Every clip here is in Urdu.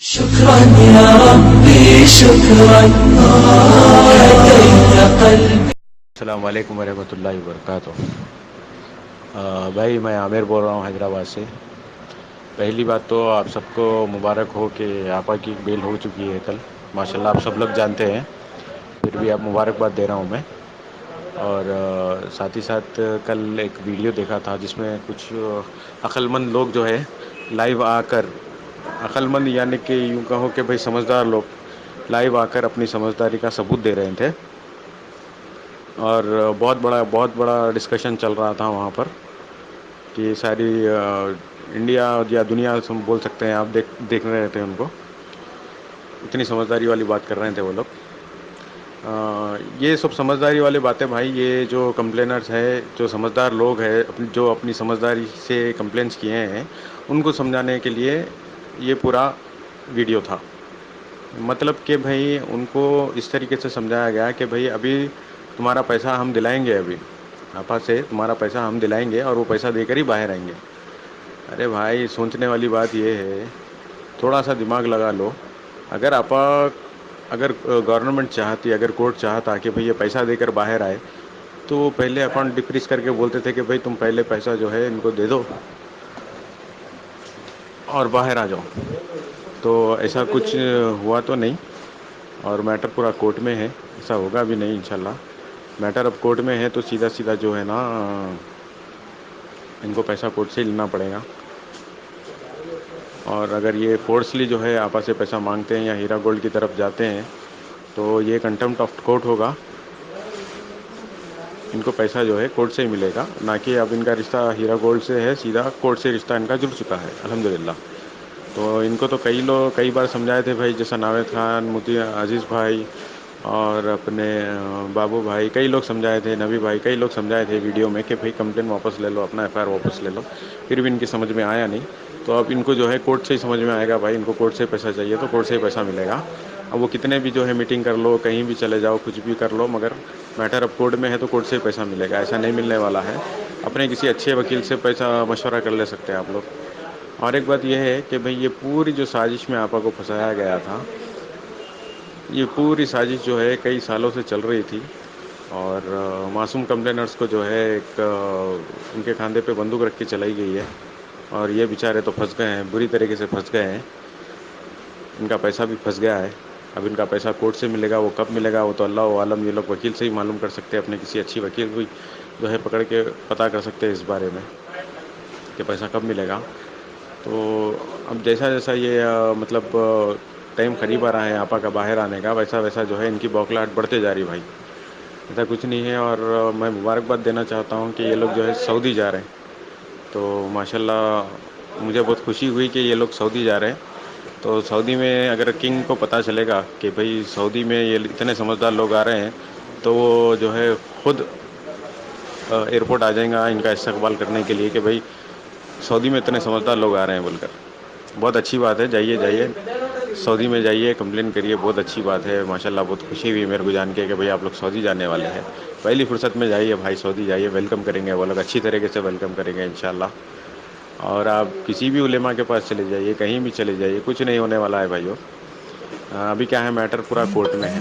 شكرا يا ربي شكرا هديت قلبي. السلام علیکم ورحمۃ اللہ وبرکاتہ۔ بھائی میں عامر بول رہا ہوں حیدرآباد سے۔ پہلی بات تو آپ سب کو مبارک ہو کہ آپا کی بیل ہو چکی ہے کل، ماشاءاللہ آپ سب لوگ جانتے ہیں، پھر بھی آپ مبارکباد دے رہا ہوں میں۔ اور ساتھ ہی ساتھ کل ایک ویڈیو دیکھا تھا جس میں کچھ عقل مند لوگ جو ہے لائیو آ کر، عقل مند یعنی کہ یوں کہو کہ بھائی سمجھدار لوگ لائیو آ کر اپنی سمجھداری کا ثبوت دے رہے تھے، اور بہت بڑا ڈسکشن چل رہا تھا وہاں پر کہ ساری انڈیا یا دنیا سے ہم بول سکتے ہیں، آپ دیکھ رہے تھے ان کو، اتنی سمجھداری والی بات کر رہے تھے وہ لوگ۔ یہ سب سمجھداری والی باتیں بھائی، یہ جو کمپلینرز ہے، جو سمجھدار لوگ ہیں، جو اپنی سمجھداری سے کمپلینس کیے ہیں، ان کو سمجھانے کے لیے یہ پورا ویڈیو تھا۔ مطلب کہ بھائی ان کو اس طریقے سے سمجھایا گیا کہ بھائی ابھی تمہارا پیسہ ہم دلائیں گے، ابھی آپا سے تمہارا پیسہ ہم دلائیں گے اور وہ پیسہ دے کر ہی باہر آئیں گے۔ ارے بھائی سوچنے والی بات یہ ہے، تھوڑا سا دماغ لگا لو۔ اگر آپا، اگر گورنمنٹ چاہتی، اگر کورٹ چاہتا کہ بھئی یہ پیسہ دے کر باہر آئے، تو وہ پہلے اکاؤنٹ ڈفریز کر کے بولتے تھے کہ بھئی تم پہلے پیسہ جو ہے ان کو دے دو اور باہر آ جاؤ۔ تو ایسا کچھ ہوا تو نہیں، اور میٹر پورا کورٹ میں ہے، ایسا ہوگا بھی نہیں انشاءاللہ۔ میٹر اب کورٹ میں ہے تو سیدھا سیدھا جو ہے نا، ان کو پیسہ کورٹ سے ہی لینا پڑے گا۔ اور اگر یہ فورسلی جو ہے آپا سے پیسہ مانگتے ہیں یا ہیرا گولڈ کی طرف جاتے ہیں تو یہ کنٹمپٹ آف کورٹ ہوگا، ان کو پیسہ جو ہے کورٹ سے ہی ملے گا، نہ کہ اب ان کا رشتہ ہیرا گولڈ سے ہے، سیدھا کورٹ سے رشتہ ان کا جڑ چکا ہے الحمدللہ۔ تو ان کو تو کئی بار سمجھائے تھے بھائی، جیسا ناوید خان، مفتی عزیز بھائی اور اپنے بابو بھائی، کئی لوگ سمجھائے تھے، نبی بھائی، کئی لوگ سمجھائے تھے ویڈیو میں کہ بھائی کمپلین واپس لے لو، اپنا ایف آئی آر واپس لے لو، پھر بھی ان کی سمجھ میں آیا نہیں۔ تو اب ان کو جو ہے کورٹ سے ہی سمجھ میں آئے گا، بھائی ان کو کورٹ سے پیسہ چاہیے تو کورٹ سے ہی پیسہ ملے گا۔ اب وہ کتنے بھی جو ہے میٹنگ کر لو، کہیں بھی چلے جاؤ، کچھ بھی کر لو، مگر میٹر اب کورٹ میں ہے تو کورٹ سے ہی پیسہ ملے گا، ایسا نہیں ملنے والا ہے۔ اپنے کسی اچھے وکیل سے پیسہ مشورہ کر لے سکتے ہیں آپ لوگ۔ اور ایک بات یہ ہے کہ بھئی یہ پوری جو سازش میں آپا کو پھنسایا گیا تھا، یہ پوری سازش جو ہے کئی سالوں سے چل رہی تھی، اور معصوم کمپلینرز کو جو ہے ایک ان کے کھاندے پہ بندوق رکھ کے چلائی گئی ہے، اور یہ بیچارے تو پھنس گئے ہیں، بری طریقے سے پھنس گئے ہیں۔ ان کا پیسہ بھی پھنس گیا ہے۔ اب ان کا پیسہ کورٹ سے ملے گا، وہ کب ملے گا وہ تو اللہ عالم، یہ لوگ وکیل سے ہی معلوم کر سکتے ہیں، اپنے کسی اچھی وکیل کو جو ہے پکڑ کے پتہ کر سکتے ہیں اس بارے میں کہ پیسہ کب ملے گا۔ تو اب جیسا جیسا یہ مطلب ٹائم قریب آ رہا ہے آپا کا باہر آنے کا، ویسا ویسا جو ہے ان کی بوکھلاہٹ بڑھتے جا رہی بھائی، ایسا کچھ نہیں ہے۔ اور میں مبارکباد دینا چاہتا ہوں کہ یہ لوگ جو ہے سعودی جا رہے ہیں، تو ماشاءاللہ مجھے بہت خوشی ہوئی کہ یہ لوگ سعودی جا رہے ہیں۔ تو سعودی میں اگر کنگ کو پتہ چلے گا کہ بھئی سعودی میں یہ اتنے سمجھدار لوگ آ رہے ہیں، تو وہ جو ہے خود ایئرپورٹ آ جائیں گا ان کا استقبال کرنے کے لیے کہ بھئی سعودی میں اتنے سمجھدار لوگ آ رہے ہیں بول کر۔ بہت اچھی بات ہے، جائیے سعودی میں جائیے، کمپلین کریے، بہت اچھی بات ہے ماشاءاللہ۔ بہت خوشی ہوئی میرے کو جان کے کہ بھئی آپ لوگ سعودی جانے والے ہیں۔ پہلی فرصت میں جائیے بھائی، سعودی جائیے، ویلکم کریں گے وہ لوگ، اچھی طریقے سے ویلکم کریں گے انشاءاللہ۔ اور آپ کسی بھی علماء کے پاس چلے جائیے، کہیں بھی چلے جائیے، کچھ نہیں ہونے والا ہے بھائیو۔ ابھی کیا ہے، میٹر پورا کورٹ میں ہے۔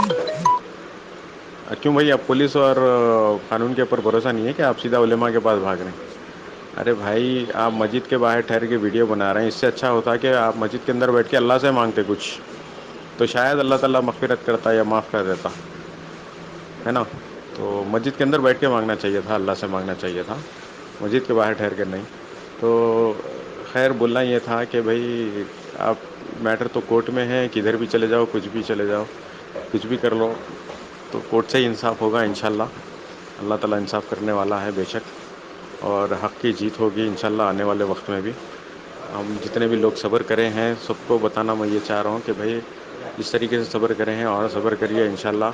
کیوں بھائی، اب پولیس اور قانون کے اوپر بھروسہ نہیں ہے کہ آپ سیدھا علماء کے پاس بھاگ رہے ہیں؟ ارے بھائی آپ مسجد کے باہر ٹھہر کے ویڈیو بنا رہے ہیں، اس سے اچھا ہوتا کہ آپ مسجد کے اندر بیٹھ کے اللہ سے مانگتے کچھ، تو شاید اللہ تعالیٰ مغفرت کرتا یا معاف کر دیتا، ہے نا۔ تو مسجد کے اندر بیٹھ کے مانگنا چاہیے تھا، اللہ سے مانگنا چاہیے تھا، مسجد کے باہر ٹھہر کے نہیں۔ تو خیر بولنا یہ تھا کہ بھائی آپ، میٹر تو کورٹ میں ہے، کدھر بھی چلے جاؤ، کچھ بھی چلے جاؤ، کچھ بھی کر لو، تو کورٹ سے ہی انصاف ہوگا انشاءاللہ۔ اللہ تعالیٰ انصاف کرنے والا ہے بے شک، اور حق کی جیت ہوگی انشاءاللہ آنے والے وقت میں بھی۔ ہم جتنے بھی لوگ صبر کرے ہیں سب کو بتانا میں یہ چاہ رہا ہوں کہ بھائی اس طریقے سے صبر کرے ہیں اور صبر کریے انشاءاللہ۔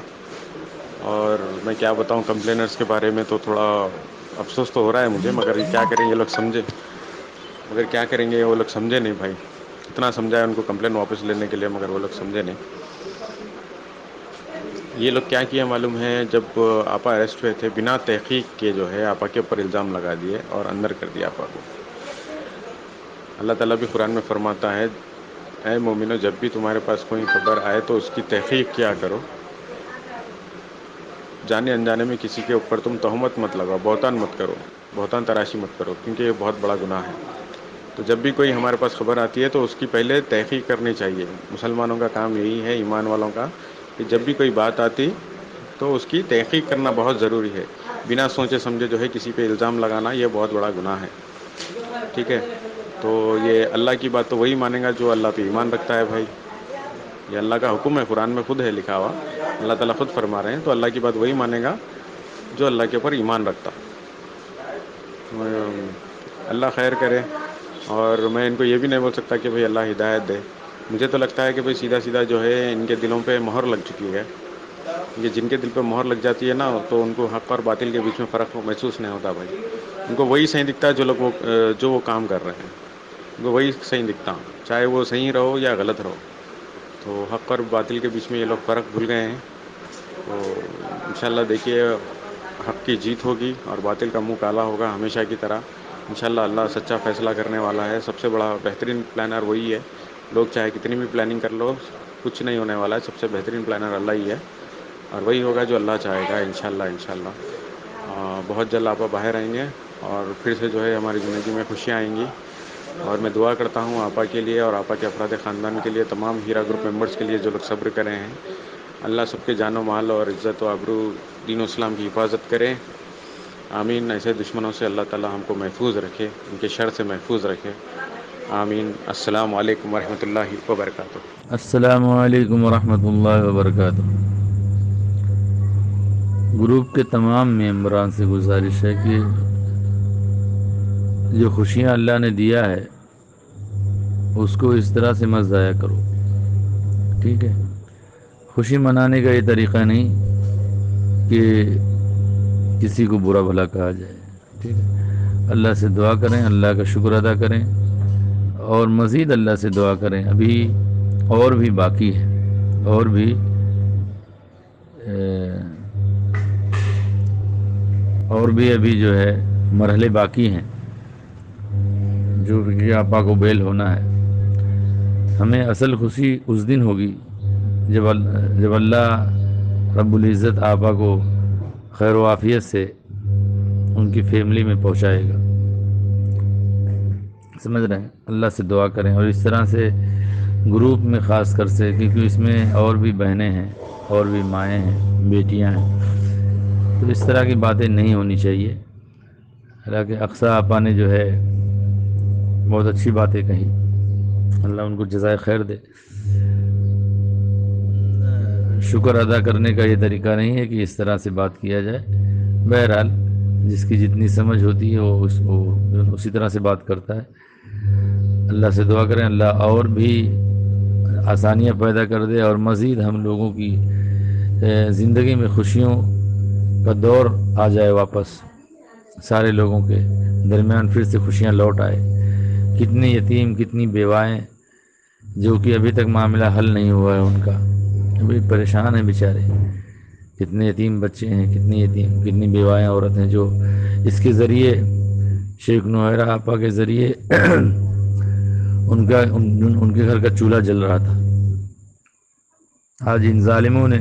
اور میں کیا بتاؤں کمپلینرز کے بارے میں، تو تھوڑا افسوس تو ہو رہا ہے مجھے، مگر کیا کریں یہ لوگ سمجھے، مگر کیا کریں گے وہ لوگ سمجھے نہیں بھائی۔ اتنا سمجھایا ان کو کمپلین واپس لینے کے لیے، مگر وہ لوگ سمجھے نہیں۔ یہ لوگ کیا کیا معلوم ہے، جب آپا اریسٹ ہوئے تھے بنا تحقیق کے جو ہے آپا کے اوپر الزام لگا دیے اور اندر کر دیا آپا کو۔ اللہ تعالیٰ بھی قرآن میں فرماتا ہے اے مومنو، جب بھی تمہارے پاس کوئی خبر آئے تو اس کی تحقیق کیا کرو، جانے انجانے میں کسی کے اوپر تم تہمت مت لگاؤ، بہتان مت کرو، بہتان تراشی مت کرو، کیونکہ یہ بہت بڑا گناہ ہے۔ تو جب بھی کوئی ہمارے پاس خبر آتی ہے تو اس کی پہلے تحقیق کرنی چاہیے۔ مسلمانوں کا کام یہی ہے، ایمان والوں کا، کہ جب بھی کوئی بات آتی تو اس کی تحقیق کرنا بہت ضروری ہے۔ بنا سوچے سمجھے جو ہے کسی پہ الزام لگانا یہ بہت بڑا گناہ ہے، ٹھیک ہے؟ تو یہ اللہ کی بات تو وہی مانے گا جو اللہ پہ ایمان رکھتا ہے بھائی، یہ اللہ کا حکم ہے، قرآن میں خود ہے لکھا ہوا، اللہ تعالیٰ خود فرما رہے ہیں، تو اللہ کی بات وہی مانے گا جو اللہ کے اوپر ایمان رکھتا۔ اللہ خیر کرے۔ اور میں ان کو یہ بھی نہیں بول سکتا کہ بھئی اللہ ہدایت دے۔ مجھے تو لگتا ہے کہ بھئی سیدھا سیدھا جو ہے ان کے دلوں پہ مہر لگ چکی ہے، یہ جن کے دل پہ مہر لگ جاتی ہے نا، تو ان کو حق اور باطل کے بیچ میں فرق محسوس نہیں ہوتا بھائی، ان کو وہی صحیح دکھتا ہے جو وہ کام کر رہے ہیں، ان کو وہی صحیح دکھتا، چاہے وہ صحیح رہو یا غلط رہو۔ تو حق اور باطل کے بیچ میں یہ لوگ فرق بھول گئے ہیں۔ تو انشاءاللہ دیکھیے حق کی جیت ہوگی اور باطل کا منہ کالا ہوگا ہمیشہ کی طرح۔ انشاءاللہ اللہ سچا فیصلہ کرنے والا ہے، سب سے بڑا بہترین پلانر وہی ہے۔ لوگ چاہے کتنی بھی پلاننگ کر لو، کچھ نہیں ہونے والا ہے، سب سے بہترین پلانر اللہ ہی ہے، اور وہی ہوگا جو اللہ چاہے گا انشاءاللہ۔ بہت جلد آپ باہر آئیں گے اور پھر سے جو ہے ہماری زندگی میں خوشیاں آئیں گی، اور میں دعا کرتا ہوں آپا کے لیے اور آپا کے افراد خاندان کے لیے، تمام ہیرا گروپ ممبرس کے لیے جو لوگ صبر کرے ہیں، اللہ سب کے جان و مال اور عزت و آبرو، دین و اسلام کی حفاظت کرے، آمین۔ ایسے دشمنوں سے اللہ تعالی ہم کو محفوظ رکھے، ان کے شر سے محفوظ رکھے، آمین۔ السلام علیکم ورحمۃ اللہ وبرکاتہ۔ السلام علیکم ورحمۃ اللہ وبرکاتہ۔ گروپ کے تمام ممبران سے گزارش ہے کہ جو خوشیاں اللہ نے دیا ہے اس کو اس طرح سے مت ضائع کرو، ٹھیک ہے؟ خوشی منانے کا یہ طریقہ نہیں کہ کسی کو برا بھلا کہا جائے، ٹھیک ہے؟ اللہ سے دعا کریں، اللہ کا شکر ادا کریں، اور مزید اللہ سے دعا کریں۔ ابھی اور بھی باقی ہے، اور بھی ابھی جو ہے مرحلے باقی ہیں جو کہ آپا کو بیل ہونا ہے۔ ہمیں اصل خوشی اس دن ہوگی جب اللہ رب العزت آپا کو خیر و عافیت سے ان کی فیملی میں پہنچائے گا، سمجھ رہے ہیں؟ اللہ سے دعا کریں، اور اس طرح سے گروپ میں خاص کر سے، کیونکہ اس میں اور بھی بہنیں ہیں، اور بھی مائیں ہیں، بیٹیاں ہیں، تو اس طرح کی باتیں نہیں ہونی چاہیے۔ حالانکہ اقصیٰ آپا نے جو ہے بہت اچھی باتیں کہی، اللہ ان کو جزائے خیر دے۔ شکر ادا کرنے کا یہ طریقہ نہیں ہے کہ اس طرح سے بات کیا جائے۔ بہرحال جس کی جتنی سمجھ ہوتی ہے وہ اسی طرح سے بات کرتا ہے۔ اللہ سے دعا کریں اللہ اور بھی آسانیاں پیدا کر دے، اور مزید ہم لوگوں کی زندگی میں خوشیوں کا دور آ جائے، واپس سارے لوگوں کے درمیان پھر سے خوشیاں لوٹ آئے۔ کتنے یتیم، کتنی بیوائیں جو کہ ابھی تک معاملہ حل نہیں ہوا ہے ان کا، ابھی پریشان ہیں بیچارے۔ کتنے یتیم بچے ہیں، کتنی بیوائیں عورت ہیں جو اس کے ذریعے، شیخ نوحیرہ آپا کے ذریعے ان کے گھر کا چولہا جل رہا تھا۔ آج ان ظالموں نے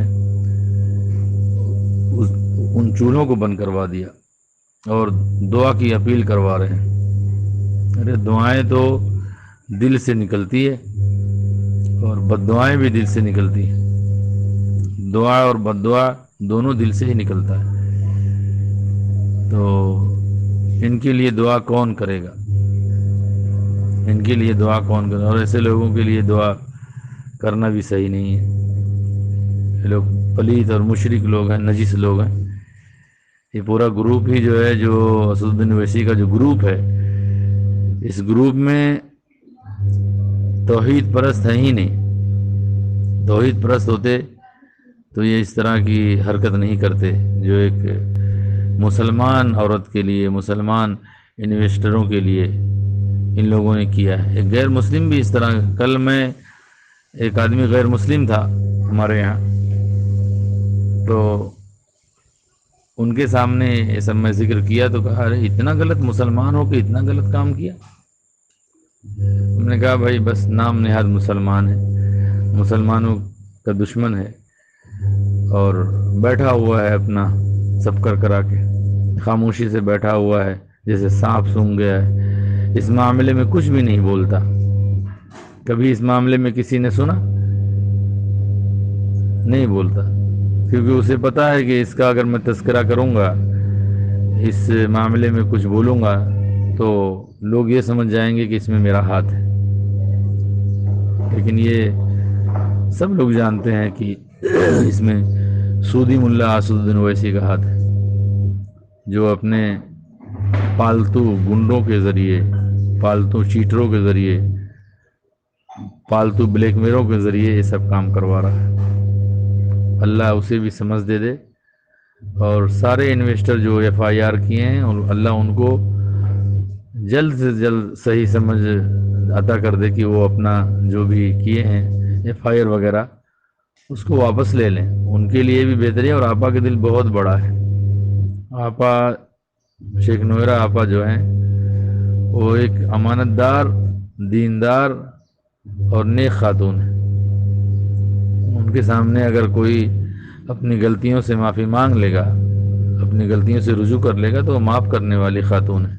ان چولہوں کو بند کروا دیا اور دعا کی اپیل کروا رہے ہیں۔ ارے دعائیں تو دل سے نکلتی ہے اور بد دعائیں بھی دل سے نکلتی ہیں۔ دعا اور بد دعا دونوں دل سے ہی نکلتا ہے، تو ان کے لیے دعا کون کرے گا؟ ان کے لیے دعا کون کرے گا؟ اور ایسے لوگوں کے لیے دعا کرنا بھی صحیح نہیں ہے۔ یہ لوگ پلیت اور مشرک لوگ ہیں، نجس لوگ ہیں۔ یہ پورا گروپ ہی جو ہے، جو اسد الدین اویسی کا جو گروپ ہے، اس گروپ میں توحید پرست ہیں ہی نہیں۔ توحید پرست ہوتے تو یہ اس طرح کی حرکت نہیں کرتے جو ایک مسلمان عورت کے لیے، مسلمان انویسٹروں کے لیے ان لوگوں نے کیا ہے۔ ایک غیر مسلم بھی اس طرح، کل میں ایک آدمی غیر مسلم تھا ہمارے یہاں، تو ان کے سامنے یہ سب میں ذکر کیا تو کہا ارے اتنا غلط مسلمان ہو کے اتنا غلط کام کیا، ہم نے کہا بھائی بس نام نہاد مسلمان ہے، مسلمانوں کا دشمن ہے، اور بیٹھا ہوا ہے اپنا سب کرا کے، خاموشی سے بیٹھا ہوا ہے جیسے سانپ سونگھ گیا ہے، اس معاملے میں کچھ بھی نہیں بولتا۔ کبھی اس معاملے میں کسی نے سنا؟ نہیں بولتا، کیونکہ اسے پتا ہے کہ اس کا اگر میں تذکرہ کروں گا، اس معاملے میں کچھ بولوں گا تو لوگ یہ سمجھ جائیں گے کہ اس میں میرا ہاتھ ہے۔ لیکن یہ سب لوگ جانتے ہیں کہ اس میں سودی ملا اسد الدین اویسی کا ہاتھ ہے، جو اپنے پالتو گنڈوں کے ذریعے، پالتو چیٹروں کے ذریعے، پالتو بلیک میلوں کے ذریعے یہ سب کام کروا رہا ہے۔ اللہ اسے بھی سمجھ دے دے، اور سارے انویسٹر جو ایف آئی آر کیے ہیں اللہ ان کو جلد سے جلد صحیح سمجھ عطا کر دے کہ وہ اپنا جو بھی کیے ہیں ایف آئی آر وغیرہ اس کو واپس لے لیں، ان کے لیے بھی بہتری ہے۔ اور آپا کا دل بہت بڑا ہے، آپا شیخ نویرہ آپا جو ہیں وہ ایک امانت دار، دیندار اور نیک خاتون ہے۔ ان کے سامنے اگر کوئی اپنی غلطیوں سے معافی مانگ لے گا، اپنی غلطیوں سے رجوع کر لے گا تو وہ معاف کرنے والی خاتون ہے،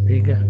ٹھیک ہے۔